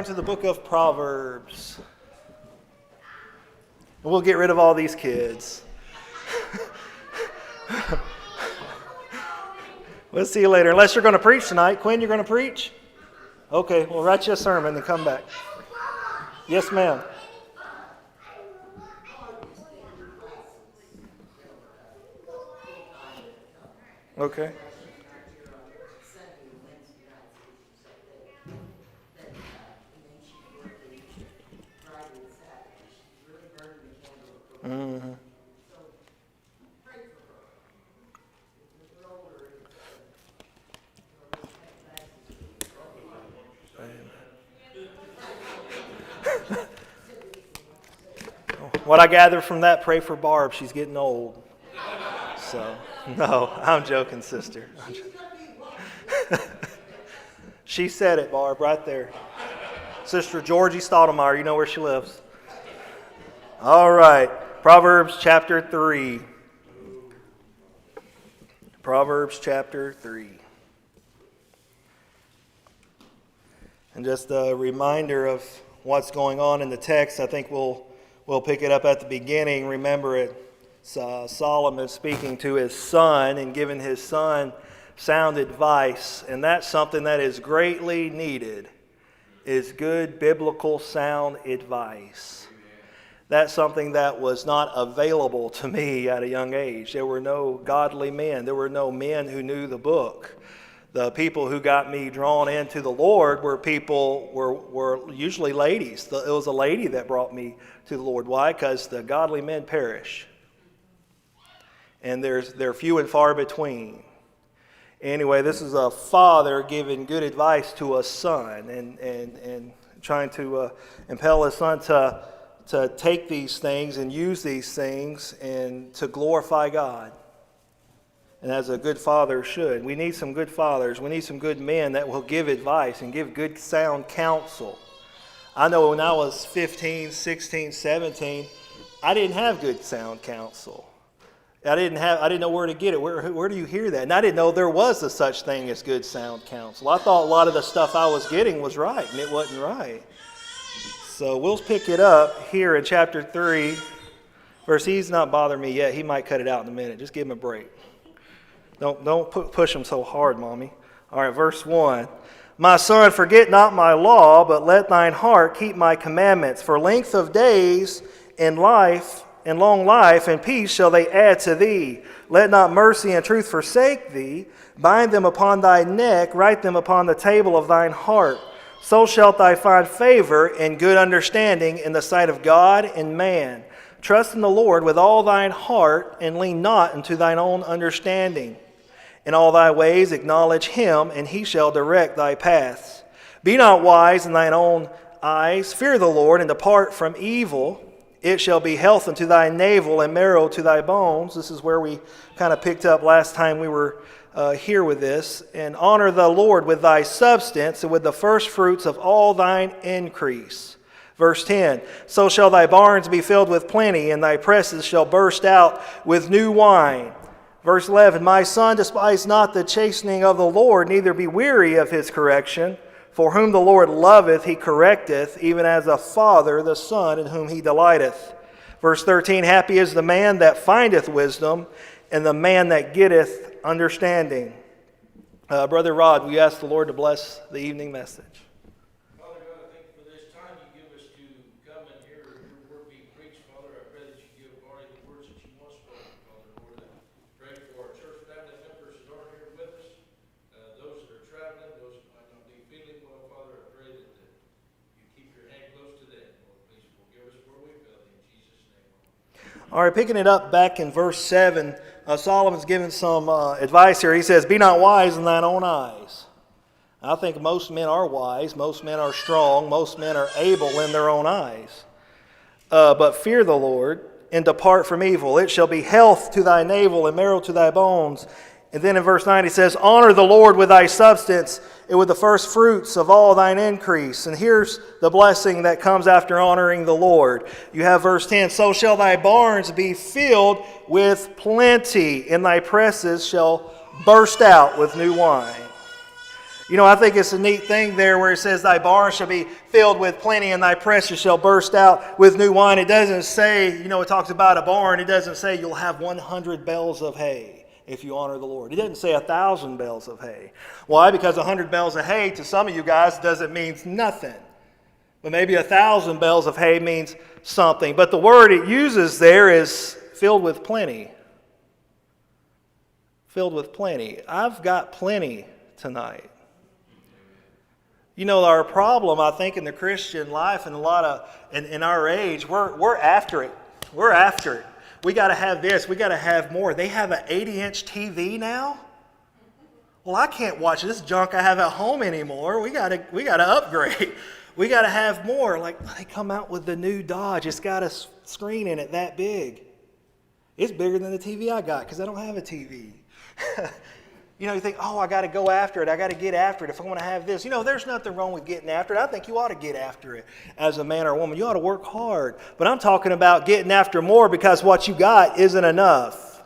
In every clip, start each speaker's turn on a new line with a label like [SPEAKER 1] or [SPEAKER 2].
[SPEAKER 1] To the book of Proverbs. And we'll get rid of all these kids. We'll see you later. Unless you're going to preach tonight. Quinn, you're going to preach? Okay, we'll write you a sermon and come back. Yes, ma'am. Okay. Mm-hmm. What I gather from that, pray for Barb. She's getting old. So, no, I'm joking, sister. She said it, Barb, right there. Sister Georgie Stottlemyre, you know where she lives. All right. Proverbs chapter 3. Proverbs chapter 3. And just a reminder of what's going on in the text. I think we'll pick it up at the beginning. Remember it. Solomon speaking to his son and giving his son sound advice. And that's something that is greatly needed, is good biblical sound advice. That's something that was not available to me at a young age. There were no godly men. There were no men who knew the book. The people who got me drawn into the Lord were usually ladies. It was a lady that brought me to the Lord. Why? Because the godly men perish. And they're few and far between. Anyway, this is a father giving good advice to a son and trying to impel his son to take these things and use these things and to glorify God. And as a good father should. We need some good fathers. We need some good men that will give advice and give good sound counsel. I know when I was 15, 16, 17, I didn't have good sound counsel. I didn't know where to get it. Where do you hear that? And I didn't know there was a such thing as good sound counsel. I thought a lot of the stuff I was getting was right, and it wasn't right. So we'll pick it up here in chapter 3. Verse, he's not bothering me yet. He might cut it out in a minute. Just give him a break. Don't push him so hard, Mommy. All right, verse 1. My son, forget not my law, but let thine heart keep my commandments. For length of days and life, and long life and peace shall they add to thee. Let not mercy and truth forsake thee. Bind them upon thy neck, write them upon the table of thine heart. So shalt thou find favor and good understanding in the sight of God and man. Trust in the Lord with all thine heart, and lean not into thine own understanding. In all thy ways acknowledge him, and he shall direct thy paths. Be not wise in thine own eyes. Fear the Lord, and depart from evil. It shall be health unto thy navel, and marrow to thy bones. This is where we kind of picked up last time we were here with this. And honor the Lord with thy substance, and with the first fruits of all thine increase. Verse 10, so shall thy barns be filled with plenty, and thy presses shall burst out with new wine. Verse 11, my son, despise not the chastening of the Lord, neither be weary of his correction. For whom the Lord loveth, he correcteth, even as a father the son in whom he delighteth. Verse 13, happy is the man that findeth wisdom, and the man that getteth understanding. Brother Rod, will you ask the Lord to bless the evening message?
[SPEAKER 2] Father God, I thank you for this time you give us to come and hear your word being preached. Father, I pray that you give Barney the words that you want spoken, Father. Lord, I pray for our church family members that aren't here with us, those that are traveling, those that might not be feeling well. Father, I pray that you keep your hand close to them. Lord, please forgive us where we fell. In Jesus' name.
[SPEAKER 1] All right, picking it up back in verse 7, Solomon's giving some advice here. He says, be not wise in thine own eyes. I think most men are wise, most men are strong, most men are able in their own eyes. But fear the Lord and depart from evil. It shall be health to thy navel and marrow to thy bones. And then in verse 9 he says, honor the Lord with thy substance and with the first fruits of all thine increase. And here's the blessing that comes after honoring the Lord. You have verse 10, so shall thy barns be filled with plenty, and thy presses shall burst out with new wine. You know, I think it's a neat thing there where it says, thy barn shall be filled with plenty and thy presses shall burst out with new wine. It doesn't say, you know, it talks about a barn. It doesn't say you'll have 100 bales of hay if you honor the Lord. It doesn't say 1,000 bales of hay. Why? Because 100 bales of hay to some of you guys doesn't mean nothing. But maybe 1,000 bales of hay means something. But the word it uses there is filled with plenty. Filled with plenty. I've got plenty tonight. You know, our problem, I think, in the Christian life and in our age, we're after it. We're after it. We got to have this. We got to have more. They have an 80-inch TV now. Well, I can't watch this junk I have at home anymore. We got to upgrade. We got to have more. Like they come out with the new Dodge. It's got a screen in it that big. It's bigger than the TV I got because I don't have a TV. You know, you think, oh, I got to go after it. I got to get after it if I want to have this. You know, there's nothing wrong with getting after it. I think you ought to get after it as a man or a woman. You ought to work hard. But I'm talking about getting after more because what you got isn't enough.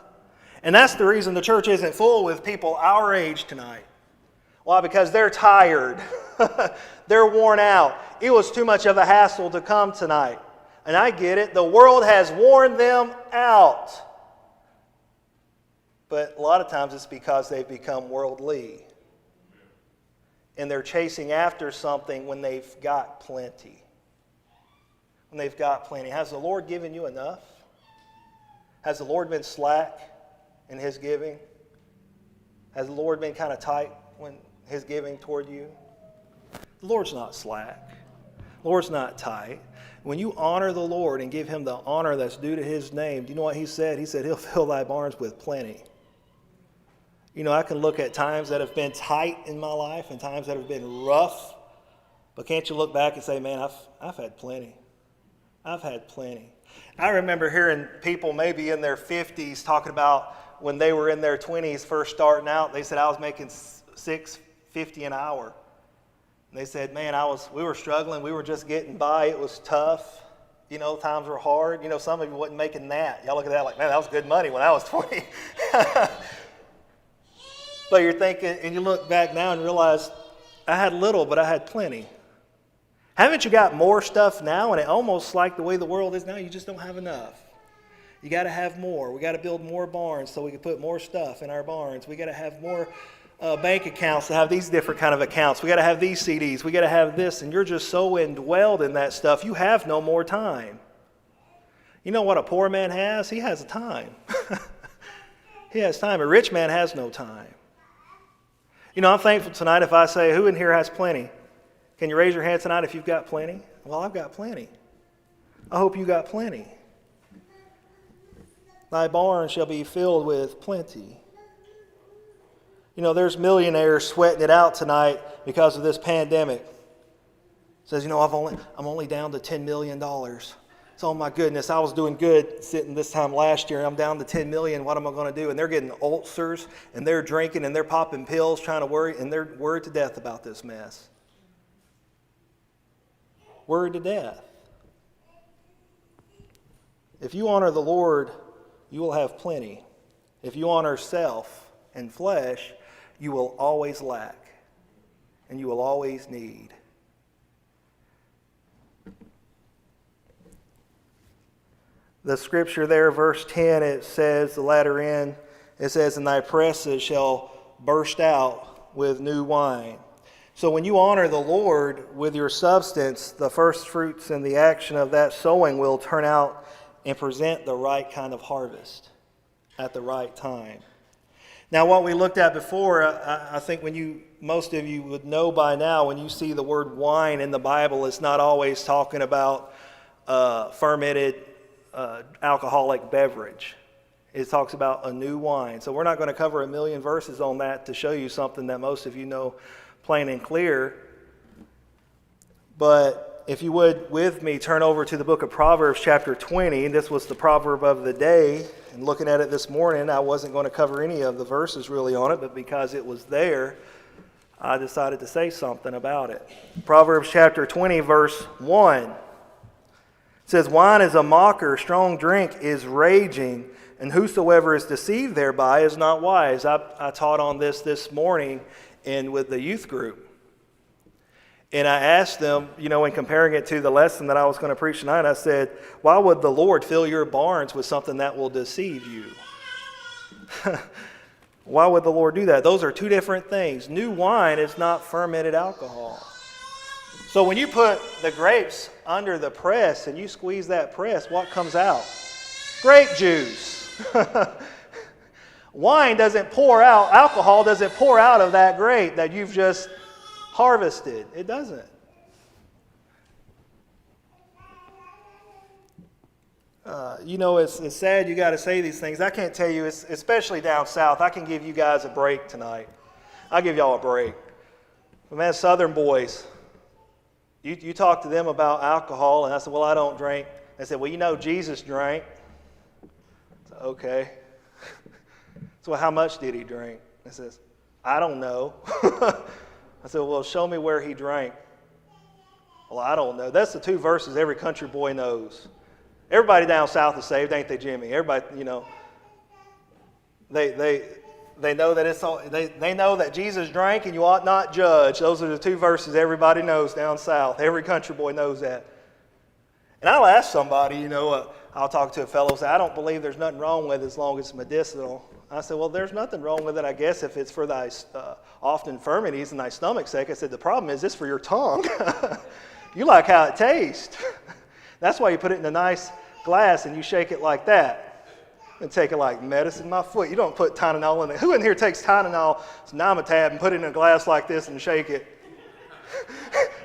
[SPEAKER 1] And that's the reason the church isn't full with people our age tonight. Why? Because they're tired. They're worn out. It was too much of a hassle to come tonight. And I get it. The world has worn them out. But a lot of times it's because they've become worldly. And they're chasing after something when they've got plenty. When they've got plenty. Has the Lord given you enough? Has the Lord been slack in His giving? Has the Lord been kind of tight when His giving toward you? The Lord's not slack. The Lord's not tight. When you honor the Lord and give Him the honor that's due to His name, do you know what He said? He said He'll fill thy barns with plenty. You know, I can look at times that have been tight in my life and times that have been rough. But can't you look back and say, man, I've had plenty. I've had plenty. I remember hearing people maybe in their 50s talking about when they were in their 20s first starting out. They said, I was making $6.50 an hour. And they said, man, we were struggling. We were just getting by. It was tough. You know, times were hard. You know, some of you wasn't making that. Y'all look at that like, man, that was good money when I was 20. But you're thinking, and you look back now and realize, I had little, but I had plenty. Haven't you got more stuff now? And it almost like the way the world is now, you just don't have enough. You got to have more. We got to build more barns so we can put more stuff in our barns. We got to have more bank accounts to have these different kind of accounts. We got to have these CDs. We got to have this. And you're just so indwelled in that stuff, you have no more time. You know what a poor man has? He has time. He has time. A rich man has no time. You know, I'm thankful tonight if I say, who in here has plenty? Can you raise your hand tonight if you've got plenty? Well, I've got plenty. I hope you got plenty. Thy barn shall be filled with plenty. You know, there's millionaires sweating it out tonight because of this pandemic. Says, you know, I'm only down to $10 million. So, oh my goodness, I was doing good sitting this time last year. I'm down to $10 million. What am I going to do? And they're getting ulcers, and they're drinking, and they're popping pills, trying to worry, and they're worried to death about this mess. Worried to death. If you honor the Lord, you will have plenty. If you honor self and flesh, you will always lack, and you will always need. The scripture there, verse 10, it says, the latter end, it says, and thy presses shall burst out with new wine. So when you honor the Lord with your substance, the first fruits and the action of that sowing will turn out and present the right kind of harvest at the right time. Now, what we looked at before, I think most of you would know by now, when you see the word wine in the Bible, it's not always talking about fermented alcoholic beverage. It talks about a new wine. So we're not going to cover a million verses on that to show you something that most of you know plain and clear. But if you would, with me, turn over to the book of Proverbs chapter 20. This was the proverb of the day. And looking at it this morning, I wasn't going to cover any of the verses really on it, but because it was there, I decided to say something about it. Proverbs chapter 20, verse 1. It says, wine is a mocker, strong drink is raging, and whosoever is deceived thereby is not wise. I taught on this morning with the youth group. And I asked them, in comparing it to the lesson that I was going to preach tonight, I said, why would the Lord fill your barns with something that will deceive you? Why would the Lord do that? Those are two different things. New wine is not fermented alcohol. So when you put the grapes under the press and you squeeze that press, what comes out? Grape juice. Wine doesn't pour out, alcohol doesn't pour out of that grape that you've just harvested. It doesn't. It's sad you got to say these things. I can't tell you, especially down south, I can give you guys a break tonight. I'll give y'all a break. But man, southern boys, you talk to them about alcohol, and I said, well, I don't drink. They said, well, Jesus drank. I said, okay. So how much did he drink? I says, I don't know. I said, well, show me where he drank. Well, I don't know. That's the two verses every country boy knows. Everybody down south is saved, ain't they, Jimmy? Everybody, they know that it's all, they know that Jesus drank and you ought not judge. Those are the two verses everybody knows down south. Every country boy knows that. And I'll ask somebody, I'll talk to a fellow and say, I don't believe there's nothing wrong with it as long as it's medicinal. I said, well, there's nothing wrong with it, I guess, if it's for thy often infirmities and thy stomach's sake. I said, the problem is this for your tongue. You like how it tastes. That's why you put it in a nice glass and you shake it like that. And take it like medicine. My foot, you don't put Tylenol in it. Who in here takes Tylenol, Namatab, and put it in a glass like this and shake it?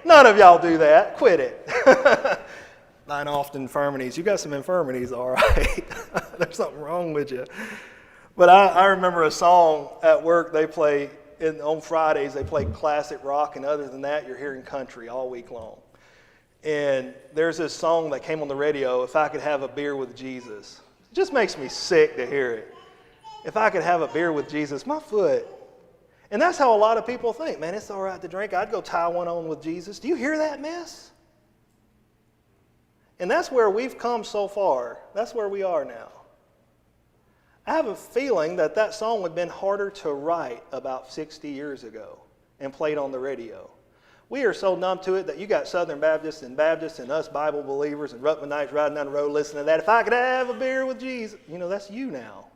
[SPEAKER 1] None of y'all do that. Quit it. Thine often infirmities. You got some infirmities, all right. There's something wrong with you. But I remember a song at work they play, on Fridays they play classic rock, and other than that you're hearing country all week long. And there's this song that came on the radio, If I Could Have a Beer with Jesus. It just makes me sick to hear it. If I could have a beer with Jesus, my foot. And that's how a lot of people think. Man, it's all right to drink. I'd go tie one on with Jesus. Do you hear that mess? And that's where we've come so far. That's where we are now. I have a feeling that that song would have been harder to write about 60 years ago and played on the radio. We are so numb to it that you got Southern Baptists and us Bible believers and Ruckmanites riding down the road listening to that. If I could have a beer with Jesus. That's you now.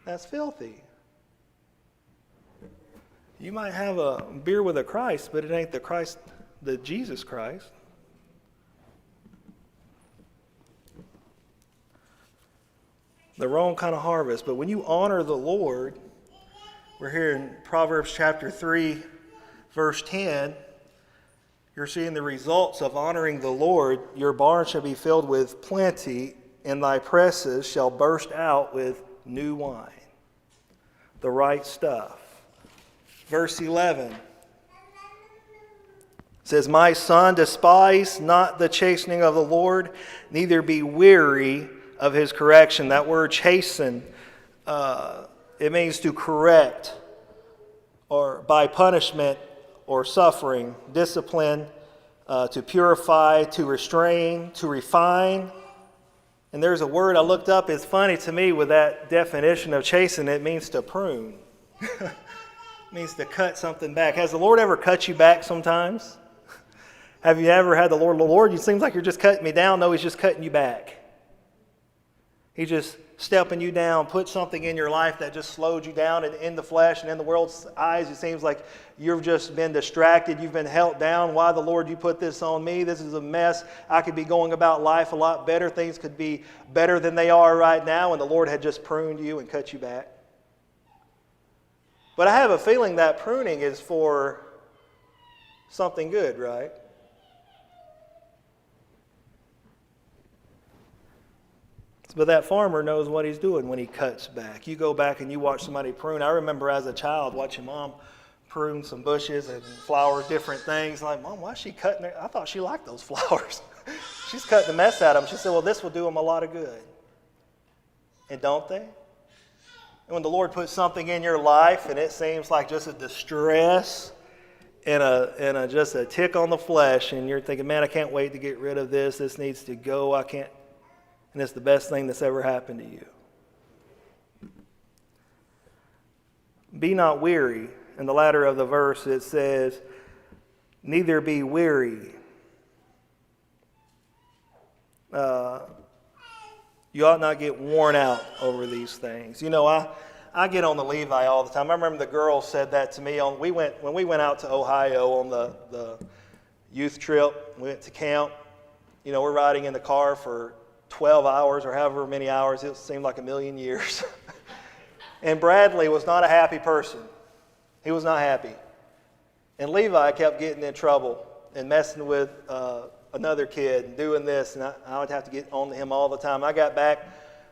[SPEAKER 1] That's filthy. You might have a beer with a Christ, but it ain't the Christ, the Jesus Christ. The wrong kind of harvest. But when you honor the Lord, we're here in Proverbs chapter 3, verse 10, you're seeing the results of honoring the Lord. Your barn shall be filled with plenty, and thy presses shall burst out with new wine. The right stuff. Verse 11 says, my son, despise not the chastening of the Lord, neither be weary of his correction. That word chasten, it means to correct, or by punishment or suffering, discipline, to purify, to restrain, to refine. And there's a word I looked up, it's funny to me with that definition of chasten, it means to prune. It means to cut something back. Has the Lord ever cut you back sometimes? Have you ever had the Lord, it seems like you're just cutting me down. No, he's just cutting you back. He's just stepping you down, put something in your life that just slowed you down, and in the flesh and in the world's eyes, it seems like you've just been distracted, you've been held down. Why, the Lord, you put this on me? This is a mess. I could be going about life a lot better. Things could be better than they are right now, and the Lord had just pruned you and cut you back. But I have a feeling that pruning is for something good, right? But that farmer knows what he's doing when he cuts back. You go back and you watch somebody prune. I remember as a child watching Mom prune some bushes and flowers, different things. Like, Mom, why is she cutting it? I thought she liked those flowers. She's cutting the mess out of them. She said, well, this will do them a lot of good. And don't they? And when the Lord puts something in your life and it seems like just a distress and just a tick on the flesh, and you're thinking, man, I can't wait to get rid of this. This needs to go. I can't. And it's the best thing that's ever happened to you. Be not weary. In the latter of the verse it says, neither be weary. You ought not get worn out over these things. You know, I get on the Levi all the time. I remember the girls said that to me when we went out to Ohio on the youth trip. We went to camp. You know, we're riding in the car for 12 hours or however many hours. It seemed like a million years. And Bradley was not a happy person. He was not happy. And Levi kept getting in trouble and messing with another kid and doing this, and I would have to get on to him all the time. I got back,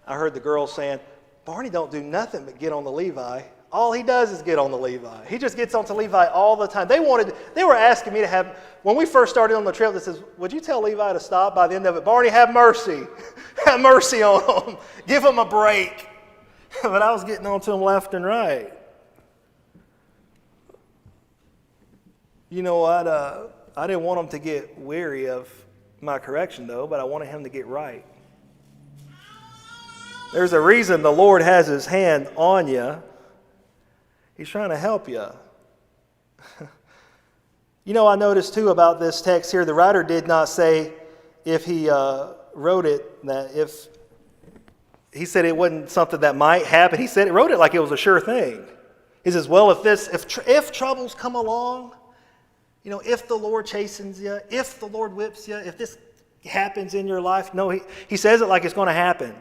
[SPEAKER 1] I heard the girls saying, Barney don't do nothing but get on the Levi. All he does is get on the Levi. He just gets onto Levi all the time. They were asking me to have, when we first started on the trip, they says, would you tell Levi to stop by the end of it? Barney, have mercy. Have mercy on him. Give him a break. But I was getting onto him left and right. You know what? I didn't want him to get weary of my correction, though, but I wanted him to get right. There's a reason the Lord has his hand on you. He's trying to help you. You know, I noticed, too, about this text here, the writer did not say if he wrote it, that if he said it wasn't something that might happen. He wrote it like it was a sure thing. He says, well, if troubles come along, you know, if the Lord chastens you, if the Lord whips you, if this happens in your life. No, he says it like it's going to happen.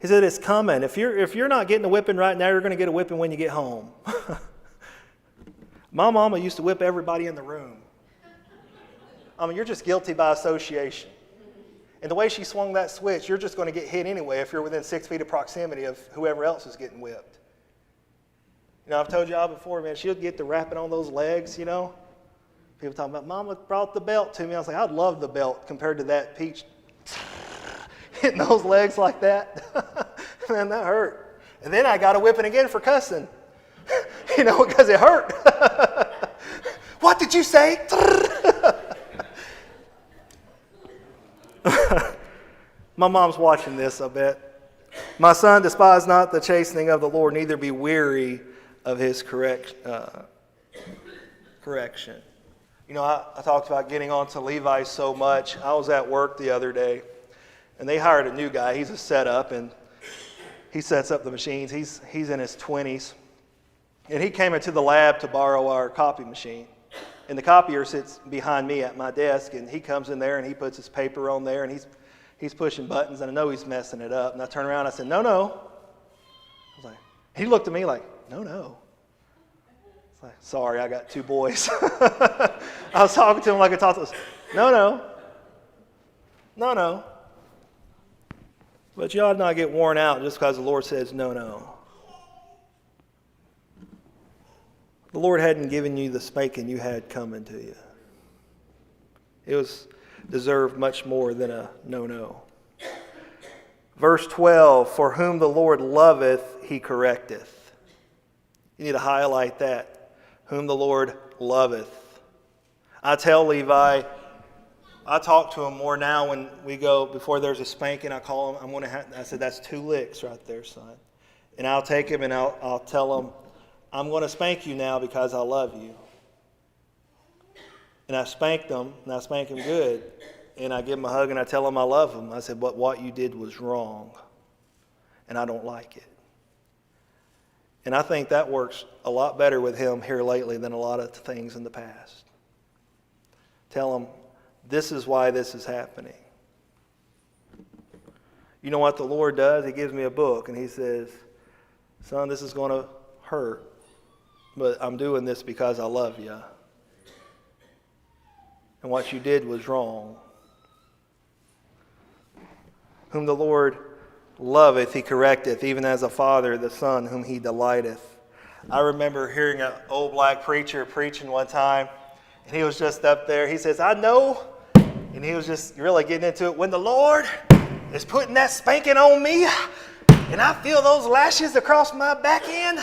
[SPEAKER 1] He said it's coming. If you're not getting a whipping right now, you're going to get a whipping when you get home. My mama used to whip everybody in the room. I mean, you're just guilty by association. And the way she swung that switch, you're just going to get hit anyway if you're within 6 feet of proximity of whoever else is getting whipped. You know, I've told y'all before, man, she'll get to wrapping on those legs, you know. People talking about, Mama brought the belt to me. I was like, I'd love the belt compared to that peach hitting those legs like that. Man, that hurt. And then I got a whipping again for cussing, you know, because it hurt. What did you say? My mom's watching this, I bet. My son, despise not the chastening of the Lord, neither be weary of his correction. You know, I talked about getting onto Levi so much. I was at work the other day, and they hired a new guy. He's a setup, and he sets up the machines. He's in his 20s. And he came into the lab to borrow our copy machine. And the copier sits behind me at my desk, and he comes in there, and he puts his paper on there, and he's pushing buttons, and I know he's messing it up. And I turn around, and I said, no. I was like, he looked at me like, no. Like, sorry, I got 2 boys. I was talking to him like I talked to us. No. But you ought not get worn out just because the Lord says no. The Lord hadn't given you the spanking you had coming to you. It was deserved much more than a no. Verse 12, for whom the Lord loveth, he correcteth. You need to highlight that. Whom the Lord loveth. I tell Levi, I talk to him more now when we go, before there's a spanking, I call him, I said, that's 2 licks right there, son. And I'll take him and I'll tell him, I'm going to spank you now because I love you. And I spanked him, and I spank him good. And I give him a hug and I tell him I love him. I said, but what you did was wrong. And I don't like it. And I think that works a lot better with him here lately than a lot of things in the past. Tell him, this is why this is happening. You know what the Lord does? He gives me a book and he says, son, this is going to hurt, but I'm doing this because I love you. And what you did was wrong. Whom the Lord loveth, he correcteth, even as a father the son whom he delighteth. I remember hearing an old black preacher preaching one time, and he was just up there. He says, I know, and he was just really getting into it, when the Lord is putting that spanking on me, and I feel those lashes across my back end,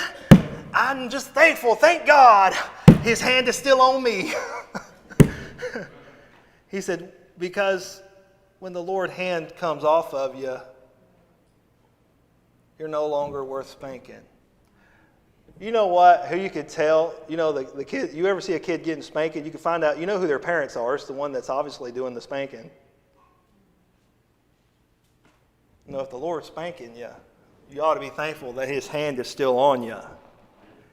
[SPEAKER 1] I'm just thankful. Thank God his hand is still on me. He said, because when the Lord's hand comes off of you, you're no longer worth spanking. You know what? Who you could tell, the kid, you ever see a kid getting spanked, you can find out, you know who their parents are. It's the one that's obviously doing the spanking. If the Lord's spanking you, you ought to be thankful that his hand is still on you.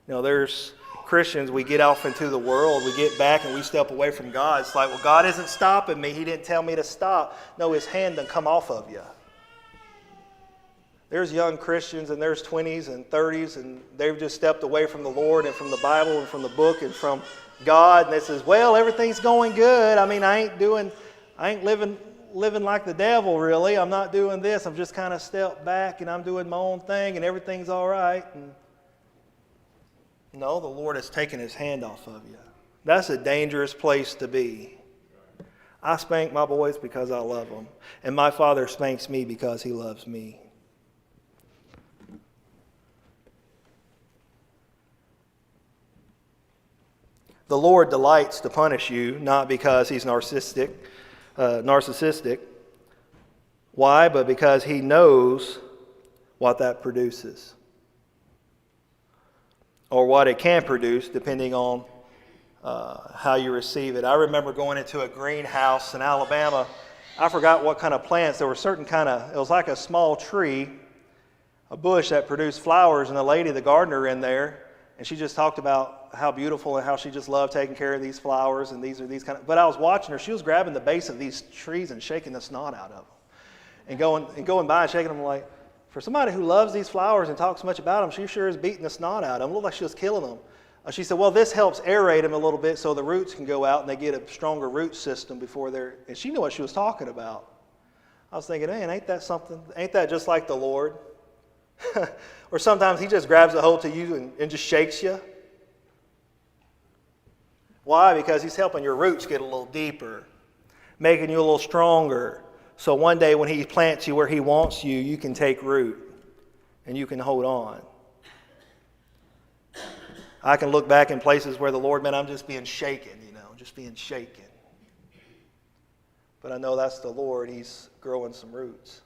[SPEAKER 1] There's Christians, we get off into the world, we get back and we step away from God. It's like, well, God isn't stopping me. He didn't tell me to stop. No, his hand done come off of you. There's young Christians and there's 20s and 30s and they've just stepped away from the Lord and from the Bible and from the book and from God. And they says, well, everything's going good. I mean, I ain't living like the devil really. I'm not doing this. I'm just kind of stepped back and I'm doing my own thing and everything's all right. And no, the Lord has taken his hand off of you. That's a dangerous place to be. I spank my boys because I love them. And my Father spanks me because he loves me. The Lord delights to punish you, not because he's narcissistic. Why? But because he knows what that produces. Or what it can produce, depending on how you receive it. I remember going into a greenhouse in Alabama. I forgot what kind of plants. There were certain it was like a small tree, a bush that produced flowers, and the lady, the gardener in there, and she just talked about how beautiful and how she just loved taking care of these flowers, and these are these kind of. But I was watching her. She was grabbing the base of these trees and shaking the snot out of them, and going by and shaking them like. For somebody who loves these flowers and talks much about them, she sure is beating the snot out of them. It looked like she was killing them. She said, well, this helps aerate them a little bit so the roots can go out and they get a stronger root system before they're. And she knew what she was talking about. I was thinking, man, ain't that something? Ain't that just like the Lord? Or sometimes he just grabs a hold to you and just shakes you. Why? Because he's helping your roots get a little deeper, making you a little stronger. So one day when he plants you where he wants you, you can take root and you can hold on. I can look back in places where the Lord, man, I'm just being shaken, just being shaken. But I know that's the Lord. He's growing some roots.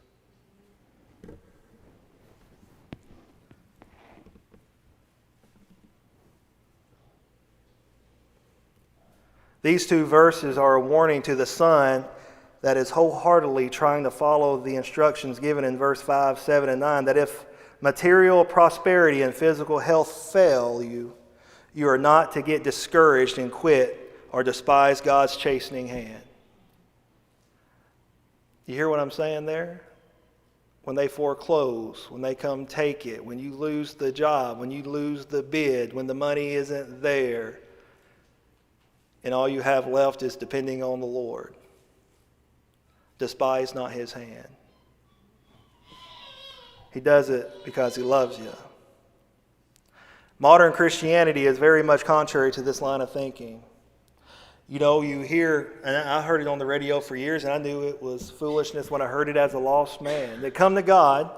[SPEAKER 1] These two verses are a warning to the son that is wholeheartedly trying to follow the instructions given in verse 5, 7, and 9, that if material prosperity and physical health fail you, you are not to get discouraged and quit or despise God's chastening hand. You hear what I'm saying there? When they foreclose, when they come take it, when you lose the job, when you lose the bid, when the money isn't there, and all you have left is depending on the Lord. Despise not his hand. He does it because he loves you. Modern Christianity is very much contrary to this line of thinking. You hear, and I heard it on the radio for years, and I knew it was foolishness when I heard it as a lost man. That come to God,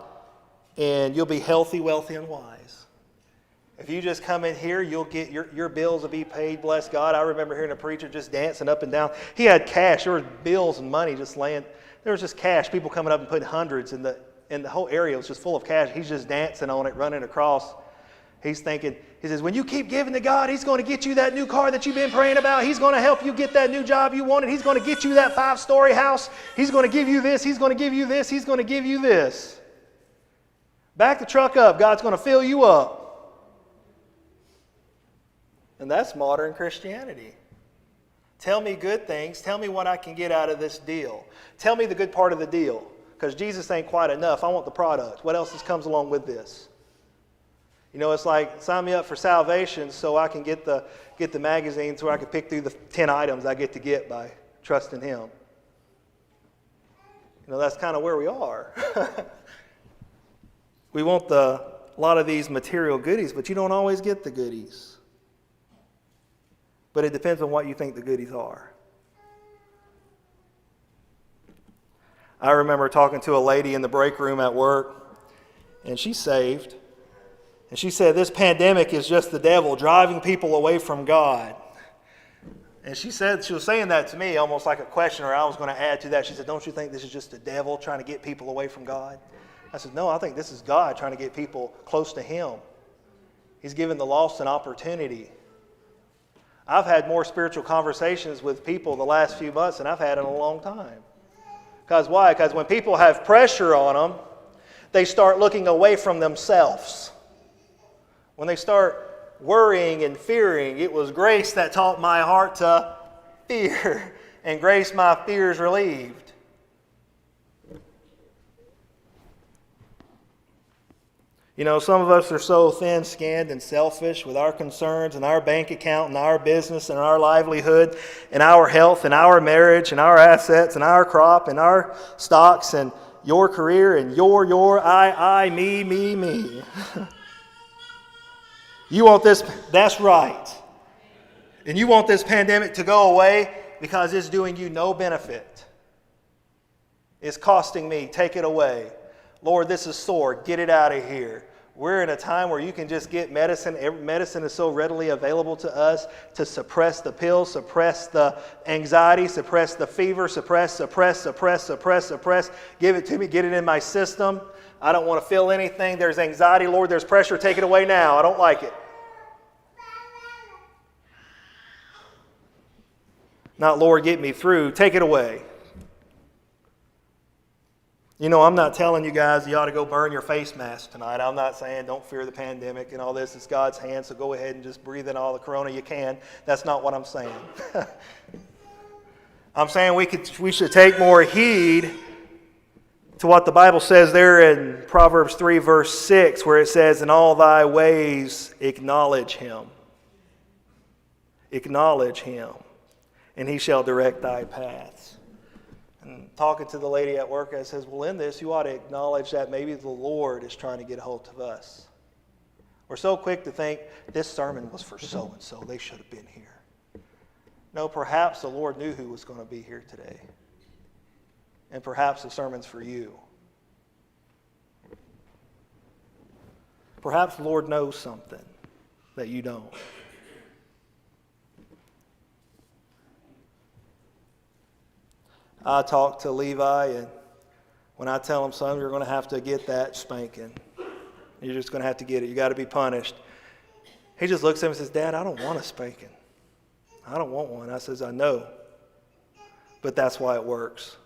[SPEAKER 1] and you'll be healthy, wealthy, and wise. If you just come in here, you'll get your bills will be paid, bless God. I remember hearing a preacher just dancing up and down. He had cash. There was bills and money just laying. There was just cash. People coming up and putting hundreds in the whole area was just full of cash. He's just dancing on it, running across. He's thinking, he says, when you keep giving to God, he's going to get you that new car that you've been praying about. He's going to help you get that new job you wanted. He's going to get you that 5-story house. He's going to give you this. He's going to give you this. He's going to give you this. Back the truck up. God's going to fill you up. And that's modern Christianity. Tell me good things. Tell me what I can get out of this deal. Tell me the good part of the deal. Because Jesus ain't quite enough. I want the product. What else comes along with this? It's like sign me up for salvation so I can get the magazine so I can pick through the 10 items I get to get by trusting him. That's kind of where we are. We want a lot of these material goodies, but you don't always get the goodies. But it depends on what you think the goodies are. I remember talking to a lady in the break room at work, and she's saved. And she said, this pandemic is just the devil driving people away from God. And she was saying that to me almost like a question, or I was going to add to that. She said, don't you think this is just the devil trying to get people away from God? I said, no, I think this is God trying to get people close to him. He's given the lost an opportunity. I've had more spiritual conversations with people the last few months than I've had in a long time. Because why? Because when people have pressure on them, they start looking away from themselves. When they start worrying and fearing, it was grace that taught my heart to fear, and grace my fears relieved. You know, some of us are so thin-skinned and selfish with our concerns and our bank account and our business and our livelihood and our health and our marriage and our assets and our crop and our stocks and your career and your, I, me. You want this, that's right. And you want this pandemic to go away because it's doing you no benefit. It's costing me, take it away. Lord, this is sore, get it out of here. We're in a time where you can just get medicine. Medicine is so readily available to us to suppress the pills, suppress the anxiety, suppress the fever, suppress. Give it to me, get it in my system. I don't want to feel anything. There's anxiety, Lord, there's pressure, take it away now. I don't like it. Not, Lord, get me through, take it away. You know, I'm not telling you guys you ought to go burn your face mask tonight. I'm not saying don't fear the pandemic and all this. It's God's hand, so go ahead and just breathe in all the corona you can. That's not what I'm saying. I'm saying we should take more heed to what the Bible says there in Proverbs 3, verse 6, where it says, "In all thy ways acknowledge him. Acknowledge him, and he shall direct thy paths." And talking to the lady at work, I says, well, in this, you ought to acknowledge that maybe the Lord is trying to get a hold of us. We're so quick to think, this sermon was for so-and-so. They should have been here. No, perhaps the Lord knew who was going to be here today. And perhaps the sermon's for you. Perhaps the Lord knows something that you don't. I talk to Levi, and when I tell him, son, you're going to have to get that spanking. You're just going to have to get it. You got to be punished. He just looks at him and says, Dad, I don't want a spanking. I don't want one. I says, I know, but that's why it works.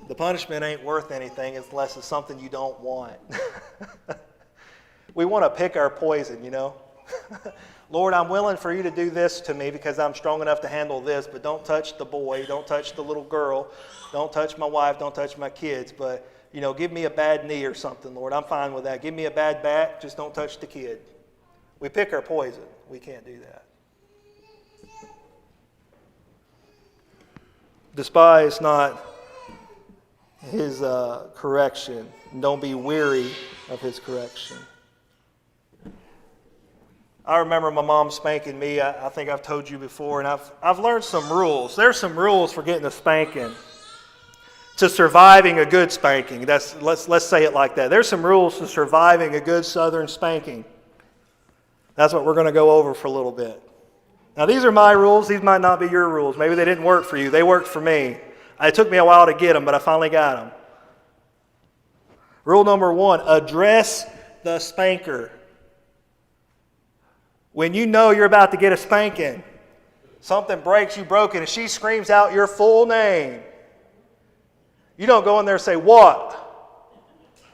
[SPEAKER 1] The punishment ain't worth anything unless it's something you don't want. We want to pick our poison, you know. Lord, I'm willing for you to do this to me because I'm strong enough to handle this, but don't touch the boy, don't touch the little girl, don't touch my wife, don't touch my kids, but, you know, give me a bad knee or something, Lord. I'm fine with that. Give me a bad back, just don't touch the kid. We pick our poison. We can't do that. Despise not his correction. Don't be weary of his correction. I remember my mom spanking me. I think I've told you before, and I've learned some rules. There's some rules for getting a spanking, to surviving a good spanking. Let's say it like that. There's some rules to surviving a good Southern spanking. That's what we're going to go over for a little bit. Now, these are my rules. These might not be your rules. Maybe they didn't work for you. They worked for me. It took me a while to get them, but I finally got them. Rule number 1, address the spanker. When you know you're about to get a spanking, something breaks, you broken, and she screams out your full name, you don't go in there and say, what?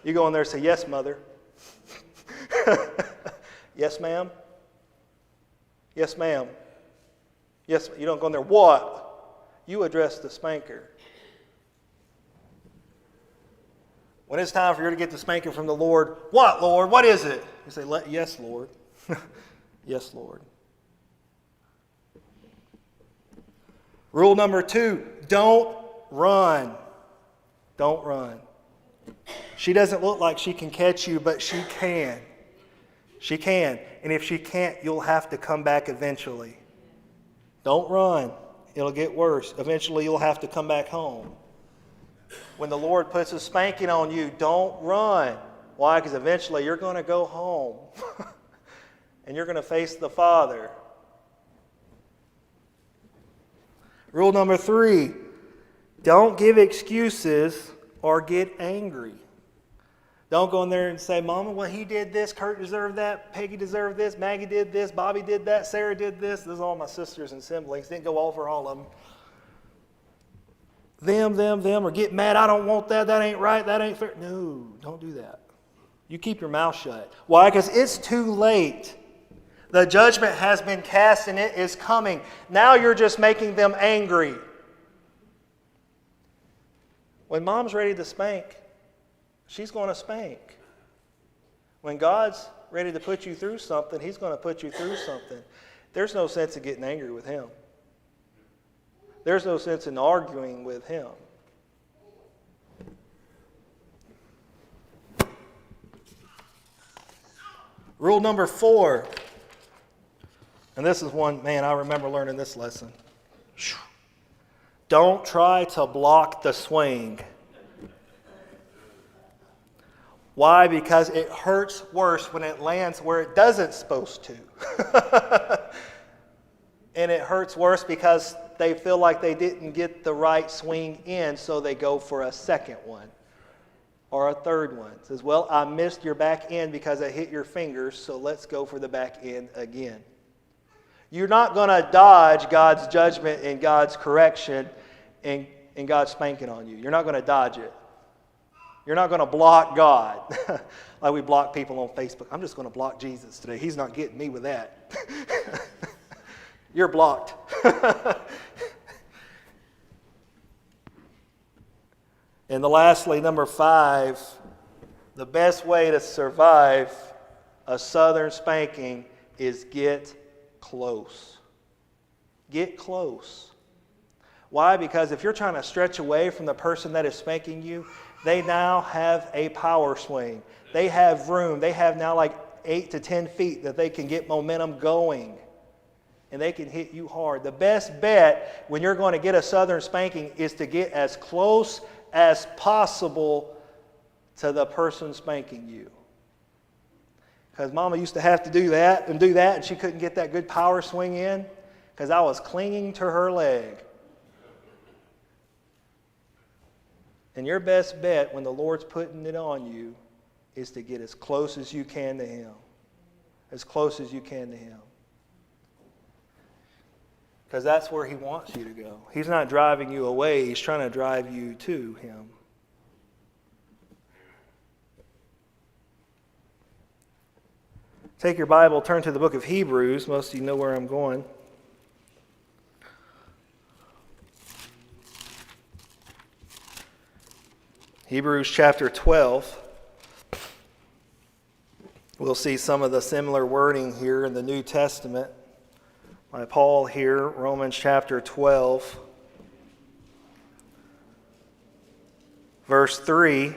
[SPEAKER 1] You go in there and say, yes, mother. Yes, ma'am. Yes, ma'am. Yes, you don't go in there, what? You address the spanker. When it's time for you to get the spanking from the Lord, what, Lord? What is it? You say, yes, Lord. Yes, Lord. Rule number 2, don't run. Don't run. She doesn't look like she can catch you, but she can. She can. And if she can't, you'll have to come back eventually. Don't run. It'll get worse. Eventually, you'll have to come back home. When the Lord puts a spanking on you, don't run. Why? Because eventually you're going to go home. And you're going to face the Father. Rule number 3, don't give excuses or get angry. Don't go in there and say, Mama, well, he did this, Kurt deserved that, Peggy deserved this, Maggie did this, Bobby did that, Sarah did this. This is all my sisters and siblings. Didn't go over all of them. Them, or get mad, I don't want that ain't right, that ain't fair. No, don't do that. You keep your mouth shut. Why? Because it's too late. The judgment has been cast and it is coming. Now you're just making them angry. When Mom's ready to spank, she's going to spank. When God's ready to put you through something, He's going to put you through something. There's no sense in getting angry with Him. There's no sense in arguing with Him. Rule number 4. And this is one, man, I remember learning this lesson. Don't try to block the swing. Why? Because it hurts worse when it lands where it doesn't supposed to. And it hurts worse because they feel like they didn't get the right swing in, so they go for a second one or a third one. It says, well, I missed your back end because I hit your fingers, so let's go for the back end again. You're not going to dodge God's judgment and God's correction and God's spanking on you. You're not going to dodge it. You're not going to block God. Like we block people on Facebook. I'm just going to block Jesus today. He's not getting me with that. You're blocked. And lastly, number 5, the best way to survive a southern spanking is get close. Get close. Why? Because if you're trying to stretch away from the person that is spanking you, they now have a power swing. They have room. They have now like 8 to 10 feet that they can get momentum going. And they can hit you hard. The best bet when you're going to get a southern spanking is to get as close as possible to the person spanking you. Because Mama used to have to do that, and she couldn't get that good power swing in because I was clinging to her leg. And your best bet when the Lord's putting it on you is to get as close as you can to Him. As close as you can to Him. Because that's where He wants you to go. He's not driving you away. He's trying to drive you to Him. Take your Bible, turn to the book of Hebrews. Most of you know where I'm going. Hebrews chapter 12. We'll see some of the similar wording here in the New Testament by Paul here, Romans chapter 12, verse 3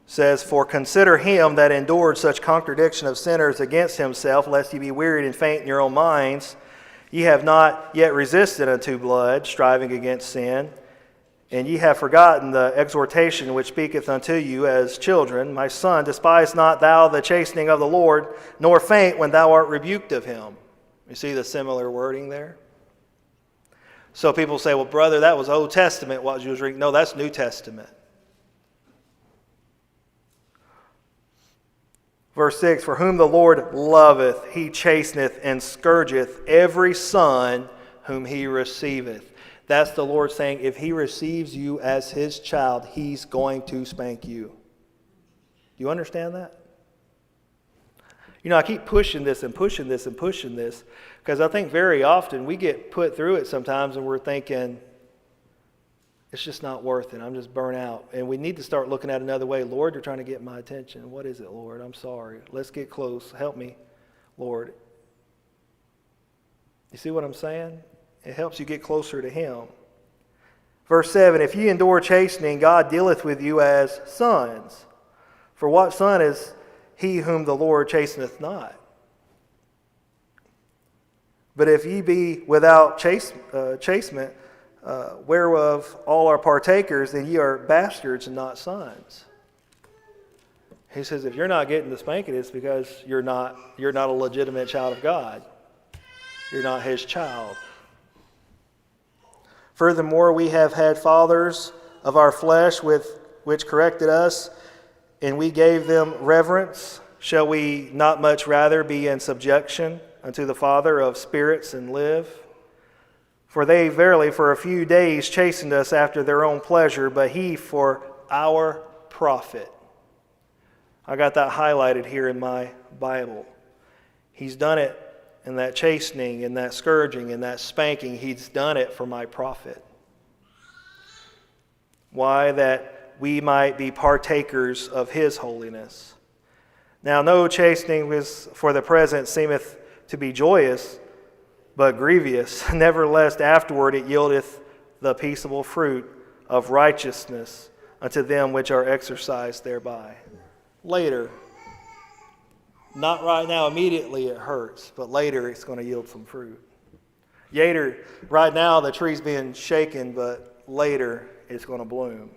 [SPEAKER 1] says, "For consider him that endured such contradiction of sinners against himself, lest ye be wearied and faint in your own minds. Ye have not yet resisted unto blood, striving against sin. And ye have forgotten the exhortation which speaketh unto you as children. My son, despise not thou the chastening of the Lord, nor faint when thou art rebuked of him." You see the similar wording there? So people say, well, brother, that was Old Testament what you was reading. No, that's New Testament. Verse 6, "For whom the Lord loveth, he chasteneth and scourgeth every son whom he receiveth." That's the Lord saying, if He receives you as His child, He's going to spank you. Do you understand that? You know, I keep pushing this and pushing this and pushing this because I think very often we get put through it sometimes and we're thinking, it's just not worth it. I'm just burnt out. And we need to start looking at another way. Lord, you're trying to get my attention. What is it, Lord? I'm sorry. Let's get close. Help me, Lord. You see what I'm saying? It helps you get closer to Him. Verse 7, "If ye endure chastening, God dealeth with you as sons. For what son is he whom the Lord chasteneth not? But if ye be without chastisement, whereof all are partakers, then ye are bastards and not sons." He says, if you're not getting the spanking, it's because you're not a legitimate child of God. You're not His child. "Furthermore, we have had fathers of our flesh which corrected us, and we gave them reverence, shall we not much rather be in subjection unto the Father of spirits and live? For they verily for a few days chastened us after their own pleasure, but he for our profit. I got that highlighted here in my Bible. He's done it in that chastening, in that scourging, in that spanking. He's done it for my profit. Why? That we might be partakers of his holiness. Now no chastening for the present seemeth to be joyous, but grievous. Nevertheless afterward it yieldeth the peaceable fruit of righteousness unto them which are exercised thereby. Later, not right now, immediately it hurts, but later it's going to yield some fruit. Later, right now the tree's being shaken, but later it's going to bloom.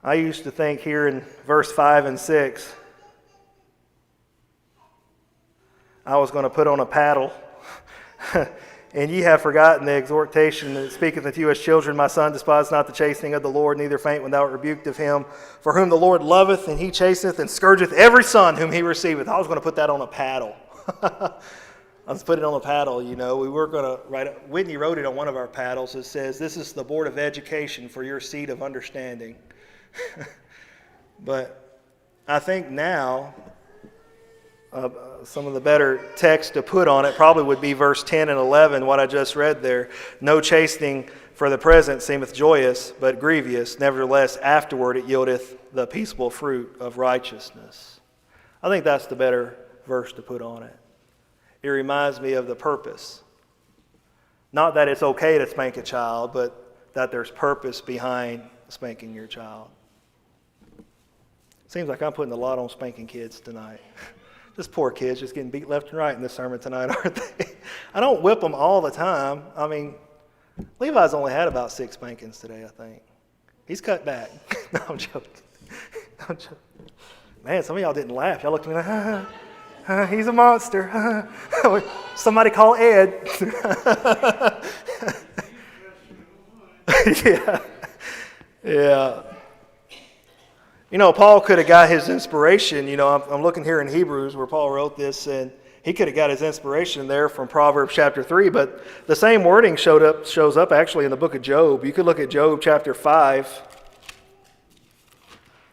[SPEAKER 1] I used to think here in verse 5 and 6, I was going to put on a paddle. And ye have forgotten the exhortation that speaketh unto you as children. My son, despise not the chastening of the Lord, neither faint when thou art rebuked of him. For whom the Lord loveth, and he chasteneth and scourgeth every son whom he receiveth. I was going to put that on a paddle. Let's put it on a paddle, you know. We were going to write it. Whitney wrote it on one of our paddles. It says, "This is the Board of Education for your seat of understanding." But I think now some of the better text to put on it probably would be verse 10 and 11, what I just read there. No chastening for the present seemeth joyous, but grievous. Nevertheless, afterward it yieldeth the peaceable fruit of righteousness. I think that's the better verse to put on it. It reminds me of the purpose. Not that it's okay to spank a child, but that there's purpose behind spanking your child. Seems like I'm putting a lot on spanking kids tonight. Just poor kids just getting beat left and right in this sermon tonight, aren't they? I don't whip them all the time. I mean, Levi's only had about 6 spankings today, I think. He's cut back. No, I'm joking. I'm joking. Man, some of y'all didn't laugh. Y'all looked at me like, he's a monster. Somebody call Ed. Yeah. Yeah. You know, Paul could have got his inspiration. You know, I'm looking here in Hebrews where Paul wrote this, and he could have got his inspiration there from Proverbs chapter 3, but the same wording shows up actually in the book of Job. You could look at Job chapter 5.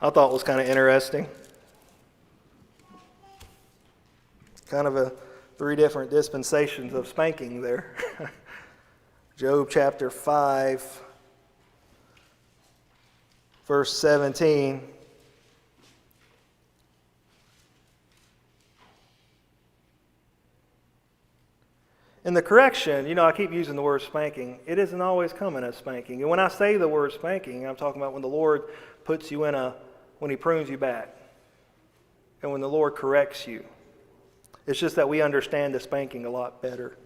[SPEAKER 1] I thought it was kind of interesting. Kind of a 3 different dispensations of spanking there. Job chapter 5, verse 17. In the correction, you know, I keep using the word spanking. It isn't always coming as spanking. And when I say the word spanking, I'm talking about when the Lord puts you when he prunes you back. And when the Lord corrects you. It's just that we understand the spanking a lot better.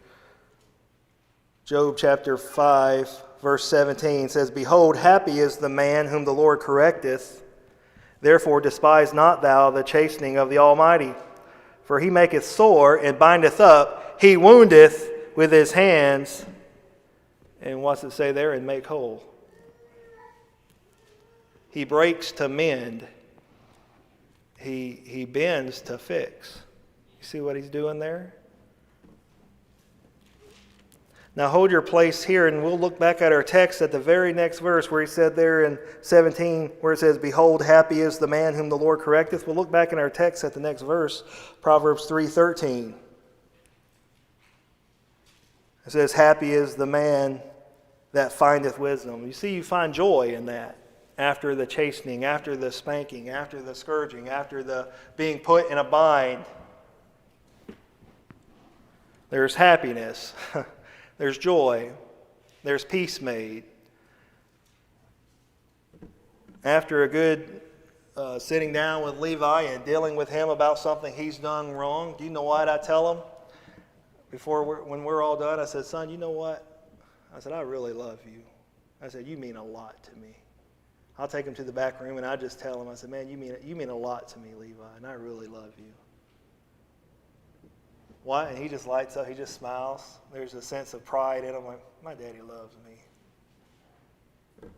[SPEAKER 1] Job chapter 5, verse 17 says, "Behold, happy is the man whom the Lord correcteth. Therefore despise not thou the chastening of the Almighty. For he maketh sore and bindeth up. He woundeth with his hands." And what's it say there? "And make whole." He breaks to mend. He bends to fix. You see what he's doing there? Now hold your place here, and we'll look back at our text at the very next verse where he said there in 17, where it says, "Behold, happy is the man whom the Lord correcteth." We'll look back in our text at the next verse, Proverbs 3:13. It says, "Happy is the man that findeth wisdom." You see, you find joy in that. After the chastening, after the spanking, after the scourging, after the being put in a bind, there's happiness. There's joy. There's peace made. After a good sitting down with Levi and dealing with him about something he's done wrong, do you know what I tell him? When we're all done, I said, "Son, you know what?" I said, "I really love you." I said, "You mean a lot to me." I'll take him to the back room and I just tell him, I said, "Man, you mean a lot to me, Levi, and I really love you." What? And he just lights up. He just smiles. There's a sense of pride in him. Like, my daddy loves me.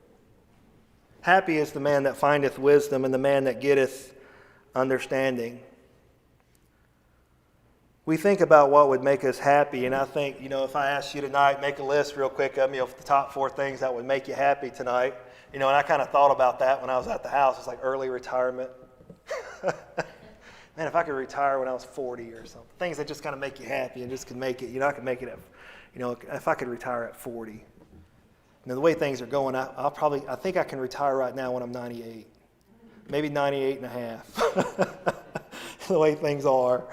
[SPEAKER 1] Happy is the man that findeth wisdom and the man that getteth understanding. We think about what would make us happy, and I think, if I asked you tonight, make a list real quick of the top 4 things that would make you happy tonight. And I kind of thought about that when I was at the house. It's like early retirement. Man, if I could retire when I was 40 or something. Things that just kind of make you happy and just can make it, I could make it at, if I could retire at 40. The way things are going, I think I can retire right now when I'm 98. Maybe 98 and a half. The way things are.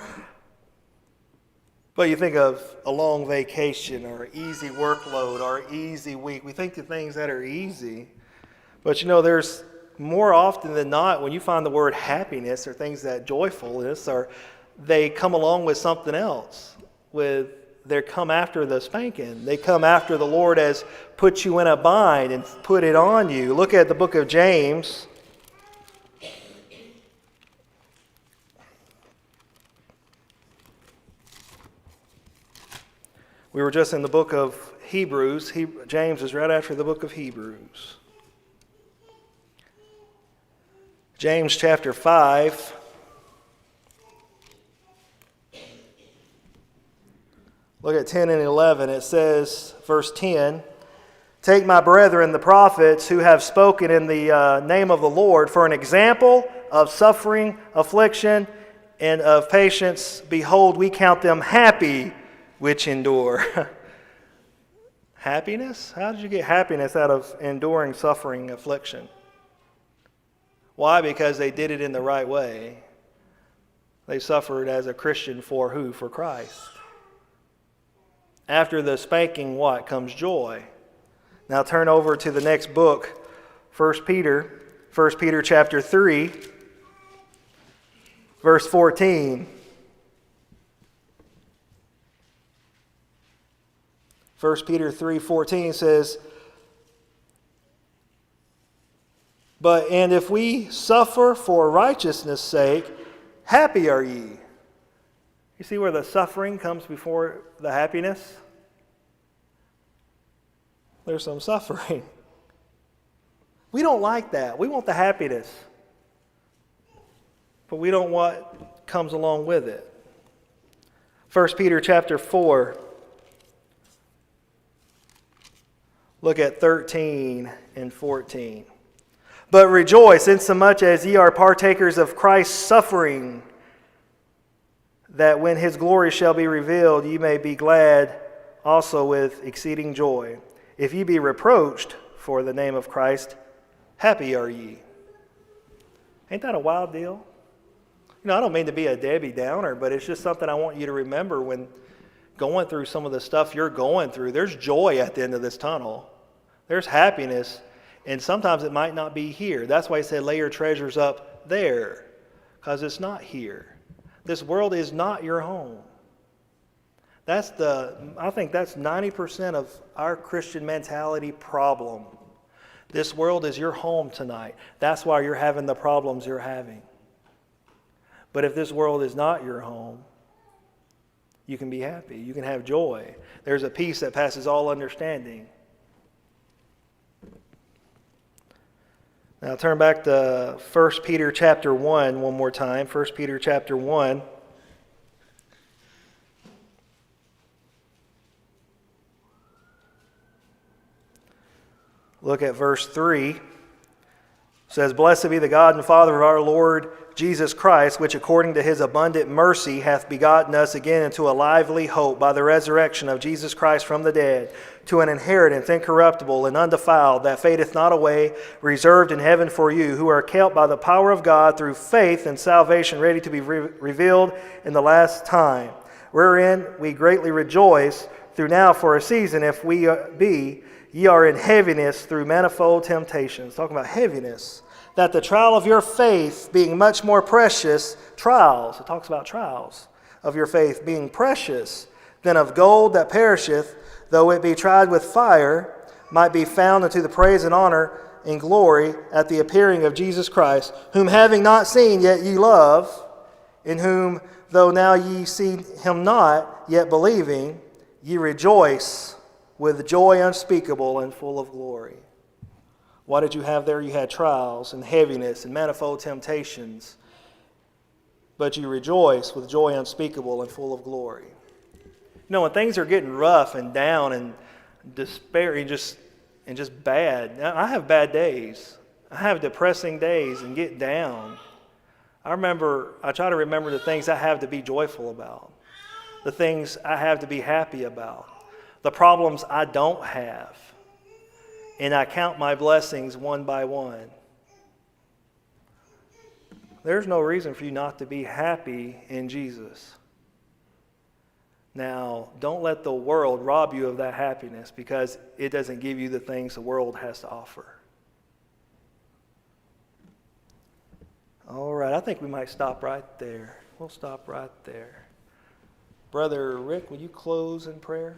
[SPEAKER 1] But you think of a long vacation or an easy workload or an easy week. We think of things that are easy. But there's more often than not, when you find the word happiness or things that joyfulness, or they come along with something else. They come after the spanking. They come after the Lord has put you in a bind and put it on you. Look at the book of James. We were just in the book of Hebrews. James is right after the book of Hebrews. James chapter 5. Look at 10 and 11. It says, verse 10, "Take my brethren, the prophets, who have spoken in the name of the Lord, for an example of suffering, affliction, and of patience. Behold, we count them happy which endure." Happiness? How did you get happiness out of enduring suffering, affliction? Why? Because they did it in the right way. They suffered as a Christian for who? For Christ. After the spanking, what? Comes joy. Now turn over to the next book, 1 Peter. 1 Peter chapter 3, verse 14. 1 Peter 3:14 says, and if we suffer for righteousness' sake, happy are ye. You see where the suffering comes before the happiness? There's some suffering. We don't like that. We want the happiness. But we don't want what comes along with it. 1 Peter chapter 4. Look at 13 and 14. "But rejoice, insomuch as ye are partakers of Christ's suffering, that when his glory shall be revealed, ye may be glad also with exceeding joy. If ye be reproached for the name of Christ, happy are ye." Ain't that a wild deal? I don't mean to be a Debbie Downer, but it's just something I want you to remember when going through some of the stuff you're going through. There's joy at the end of this tunnel. There's happiness, and sometimes it might not be here. That's why he said, lay your treasures up there, because it's not here. This world is not your home. I think that's 90% of our Christian mentality problem. This world is your home tonight. That's why you're having the problems you're having. But if this world is not your home, you can be happy. You can have joy. There's a peace that passes all understanding. Now turn back to 1 Peter chapter 1 one more time. 1 Peter chapter 1. Look at verse 3. It says, "Blessed be the God and Father of our Lord Jesus Christ, which according to his abundant mercy hath begotten us again into a lively hope by the resurrection of Jesus Christ from the dead, to an inheritance incorruptible and undefiled, that fadeth not away, reserved in heaven for you, who are kept by the power of God through faith and salvation, ready to be revealed in the last time, wherein we greatly rejoice, through now for a season, if we be, ye are in heaviness through manifold temptations." Talking about heaviness. "That the trial of your faith, being much more precious," trials, it talks about trials of your faith, "being precious than of gold that perisheth, though it be tried with fire, might be found unto the praise and honor and glory at the appearing of Jesus Christ, whom having not seen yet ye love, in whom, though now ye see him not, yet believing, ye rejoice with joy unspeakable and full of glory. What did you have there? You had trials and heaviness and manifold temptations, but you rejoice with joy unspeakable and full of glory. You know, when things are getting rough and down and despair and just bad, I have bad days. I have depressing days and get down. I try to remember the things I have to be joyful about, the things I have to be happy about, the problems I don't have, and I count my blessings one by one. There's no reason for you not to be happy in Jesus. Now, don't let the world rob you of that happiness, because it doesn't give you the things the world has to offer. All right, I think we might stop right there. We'll stop right there. Brother Rick, will you close in prayer?